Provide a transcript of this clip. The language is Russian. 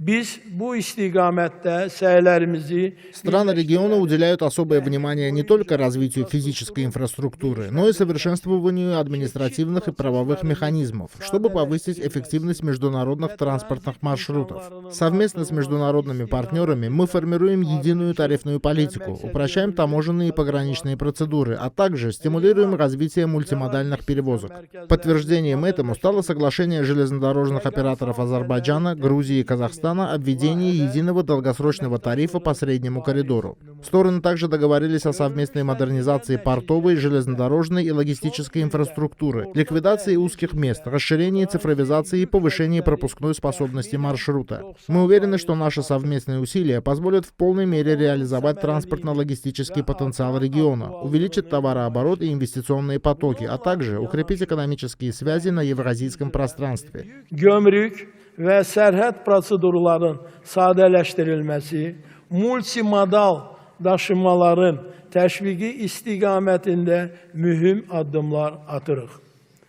Biz bu istiqamətdə səylərimizi Страны региона уделяют особое внимание не только развитию физической инфраструктуры, но и совершенствованию административных и правовых механизмов, чтобы повысить эффективность международных транспортных маршрутов. Совместно с международными партнерами мы формируем единую тарифную политику, упрощаем таможенные и пограничные процедуры, а также стимулируем развитие мультимодальных перевозок. Подтверждением этому стало соглашение железнодорожных операторов Азербайджана, Грузии и Казахстана о введении единого долгосрочного тарифа по среднему коридору. Стороны также договорились о совместной модернизации портовой, железнодорожной и логистической инфраструктуры, ликвидации узких мест, расширении цифровизации и повышении пропускной способности маршрута. Мы уверены, что наши совместные усилия позволят в полной мере реализовать транспортно-логистический потенциал региона, увеличить товарооборот и инвестиционные потоки, а также укрепить экономические связи на евразийском пространстве. Gömrük və sərhəd prosedurların sadələşdirilməsi, multimodal daşımaların təşviqi istiqamətində mühüm addımlar atırıq.